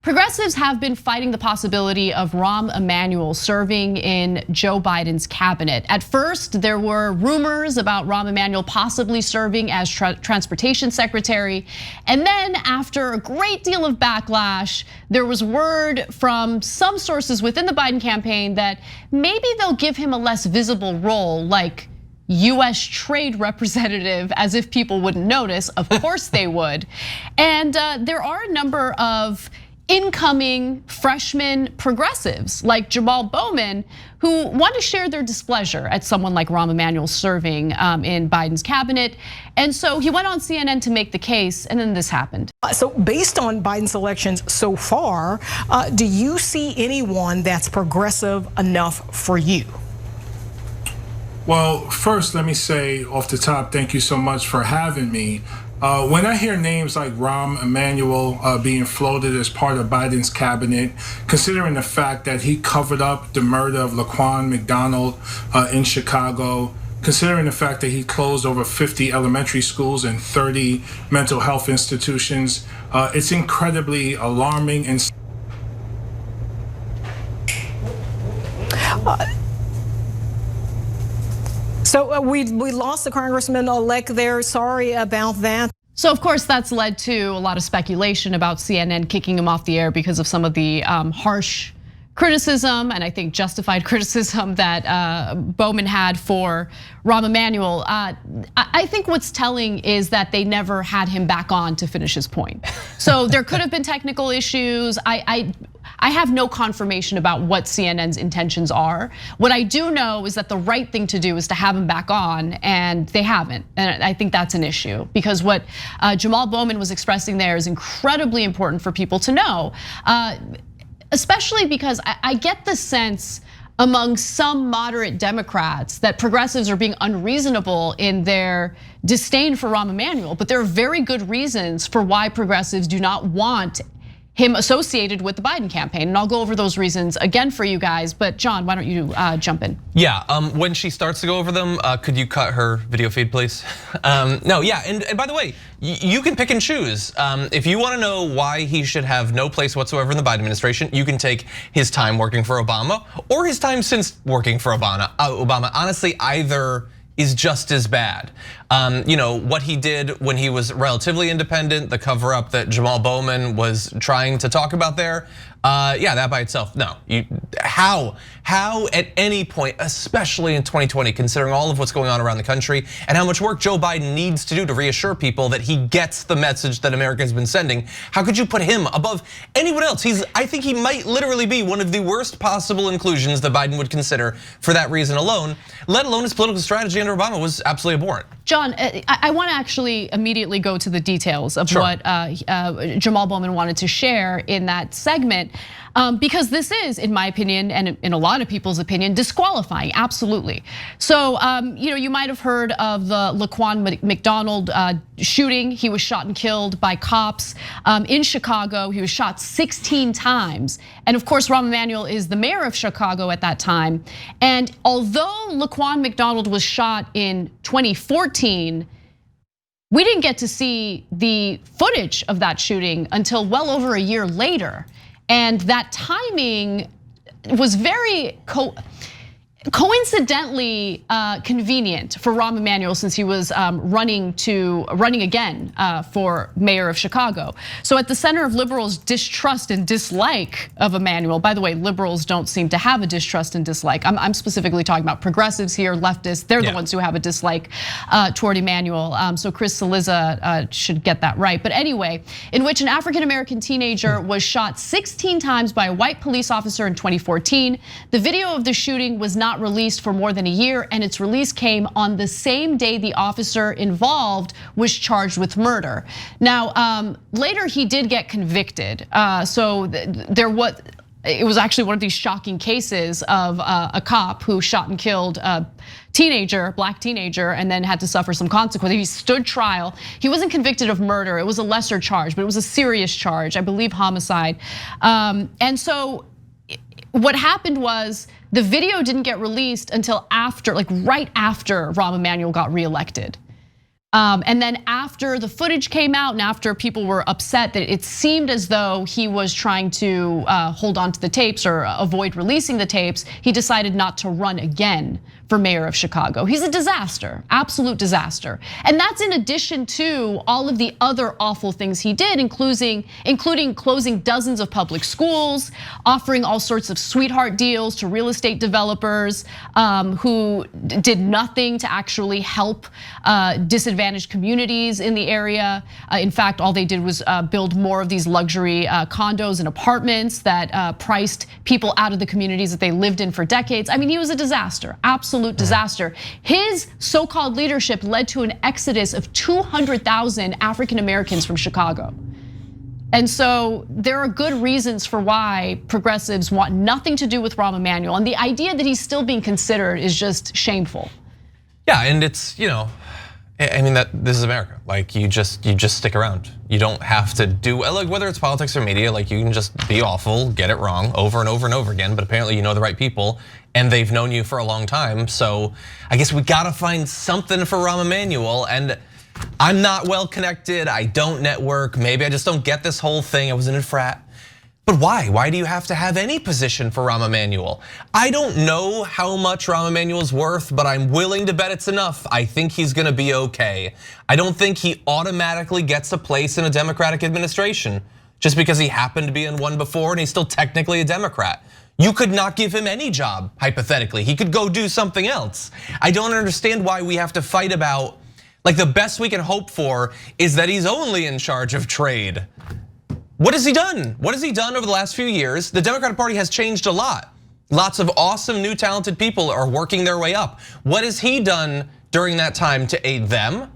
Progressives have been fighting the possibility of Rahm Emanuel serving in Joe Biden's cabinet. At first, there were rumors about Rahm Emanuel possibly serving as transportation secretary. And then after a great deal of backlash, there was word from some sources within the Biden campaign that maybe they'll give him a less visible role, like US trade representative, as if people wouldn't notice. Of course they would. And there are a number of incoming freshman progressives like Jamaal Bowman who want to share their displeasure at someone like Rahm Emanuel serving in Biden's cabinet. And so he went on CNN to make the case, and then this happened. So based on Biden's elections so far, do you see anyone that's progressive enough for you? Well, first, let me say off the top, thank you so much for having me. When I hear names like Rahm Emanuel being floated as part of Biden's cabinet, considering the fact that he covered up the murder of Laquan McDonald in Chicago, considering the fact that he closed over 50 elementary schools and 30 mental health institutions, it's incredibly alarming and So we lost the Congressman-elect there. Sorry about that. So of course that's led to a lot of speculation about CNN kicking him off the air because of some of the harsh criticism and I think justified criticism that Bowman had for Rahm Emanuel. I think what's telling is that they never had him back on to finish his point. So there could have been technical issues. I have no confirmation about what CNN's intentions are. What I do know is that the right thing to do is to have him back on, and they haven't. And I think that's an issue because what Jamaal Bowman was expressing there is incredibly important for people to know. Especially because I get the sense among some moderate Democrats that progressives are being unreasonable in their disdain for Rahm Emanuel, but there are very good reasons for why progressives do not want him associated with the Biden campaign. And I'll go over those reasons again for you guys, but John, why don't you jump in? Yeah, when she starts to go over them, could you cut her video feed, please? No, yeah, and by the way, you can pick and choose. If you wanna know why he should have no place whatsoever in the Biden administration, you can take his time working for Obama or his time since working for Obama. Honestly, either is just as bad. What he did when he was relatively independent, the cover up that Jamaal Bowman was trying to talk about there, yeah, that by itself, no. How at any point, especially in 2020, considering all of what's going on around the country and how much work Joe Biden needs to do to reassure people that he gets the message that America has been sending, how could you put him above anyone else? I think he might literally be one of the worst possible inclusions that Biden would consider for that reason alone, let alone his political strategy under Obama was absolutely abhorrent. John, I want to actually immediately go to the details of what Jamaal Bowman wanted to share in that segment. Because this is, in my opinion, and in a lot of people's opinion, disqualifying, absolutely. So, you might have heard of the Laquan McDonald shooting. He was shot and killed by cops in Chicago. He was shot 16 times. And of course, Rahm Emanuel is the mayor of Chicago at that time. And although Laquan McDonald was shot in 2014, we didn't get to see the footage of that shooting until well over a year later. And that timing was very coincidentally convenient for Rahm Emanuel since he was running again for mayor of Chicago. So at the center of liberals' distrust and dislike of Emanuel, by the way, liberals don't seem to have a distrust and dislike. I'm specifically talking about progressives here, leftists. They're the ones who have a dislike toward Emanuel. So Chris Cillizza should get that right. But anyway, in which an African-American teenager was shot 16 times by a white police officer in 2014. The video of the shooting was not released for more than a year, and its release came on the same day the officer involved was charged with murder. Now, later he did get convicted. It was actually one of these shocking cases of a cop who shot and killed a teenager, black teenager, and then had to suffer some consequences. He stood trial. He wasn't convicted of murder. It was a lesser charge, but it was a serious charge, I believe homicide. And so what happened was the video didn't get released until after, like right after Rahm Emanuel got reelected. And then after the footage came out and after people were upset that it seemed as though he was trying to hold on to the tapes or avoid releasing the tapes, he decided not to run again for mayor of Chicago. He's a disaster, absolute disaster. And that's in addition to all of the other awful things he did, including closing dozens of public schools, offering all sorts of sweetheart deals to real estate developers who did nothing to actually help disadvantaged communities in the area. In fact, all they did was build more of these luxury condos and apartments that priced people out of the communities that they lived in for decades. I mean, he was a disaster, absolute disaster. His so-called leadership led to an exodus of 200,000 African Americans from Chicago. And so there are good reasons for why progressives want nothing to do with Rahm Emanuel. And the idea that he's still being considered is just shameful. Yeah, and it's, I mean, this is America. Like you just stick around. You don't have to do, like whether it's politics or media, like you can just be awful, get it wrong over and over and over again, but apparently you know the right people and they've known you for a long time. So I guess we gotta find something for Rahm Emanuel, and I'm not well connected, I don't network, maybe I just don't get this whole thing, I was in a frat. But why? Why do you have to have any position for Rahm Emanuel? I don't know how much Rahm Emanuel's worth, but I'm willing to bet it's enough. I think he's gonna be okay. I don't think he automatically gets a place in a Democratic administration just because he happened to be in one before and he's still technically a Democrat. You could not give him any job, hypothetically. He could go do something else. I don't understand why we have to fight about, like the best we can hope for is that he's only in charge of trade. What has he done? What has he done over the last few years? The Democratic Party has changed a lot. Lots of awesome new talented people are working their way up. What has he done during that time to aid them?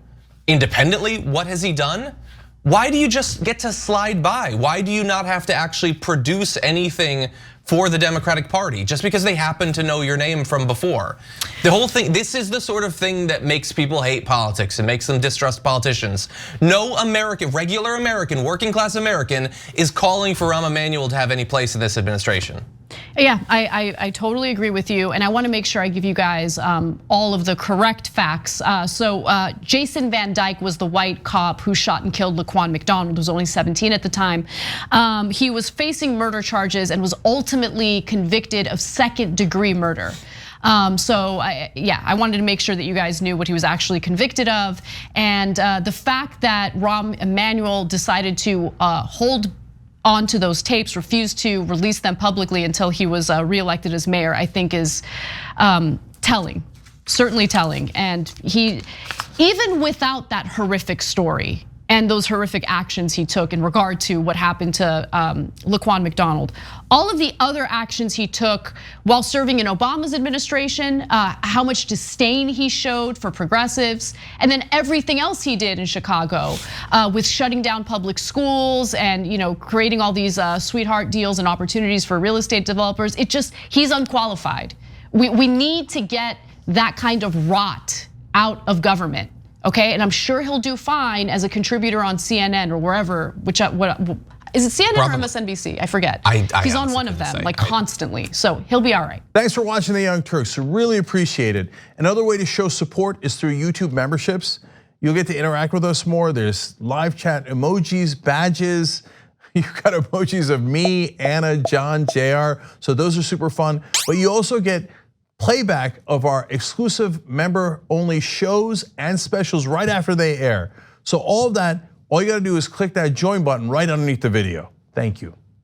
Independently, what has he done? Why do you just get to slide by? Why do you not have to actually produce anything for the Democratic Party just because they happen to know your name from before? The whole thing, this is the sort of thing that makes people hate politics and makes them distrust politicians. No American, regular American, working class American is calling for Rahm Emanuel to have any place in this administration. Yeah, I totally agree with you, and I want to make sure I give you guys all of the correct facts. So Jason Van Dyke was the white cop who shot and killed Laquan McDonald, who was only 17 at the time. He was facing murder charges and was ultimately convicted of second-degree murder. So I wanted to make sure that you guys knew what he was actually convicted of, and the fact that Rahm Emanuel decided to hold onto those tapes, refused to release them publicly until he was reelected as mayor, I think is telling, certainly telling. And he, even without that horrific story and those horrific actions he took in regard to what happened to Laquan McDonald, all of the other actions he took while serving in Obama's administration, how much disdain he showed for progressives, and then everything else he did in Chicago with shutting down public schools and creating all these sweetheart deals and opportunities for real estate developers. He's unqualified. We need to get that kind of rot out of government. Okay, and I'm sure he'll do fine as a contributor on CNN or wherever, is it CNN or MSNBC? I forget. He's on one of them, like constantly, so he'll be all right. Thanks for watching The Young Turks, really appreciate it. Another way to show support is through YouTube memberships. You'll get to interact with us more. There's live chat emojis, badges. You've got emojis of me, Anna, John, JR, so those are super fun. But you also get playback of our exclusive member-only shows and specials right after they air. So all of that, all you gotta do is click that join button right underneath the video. Thank you.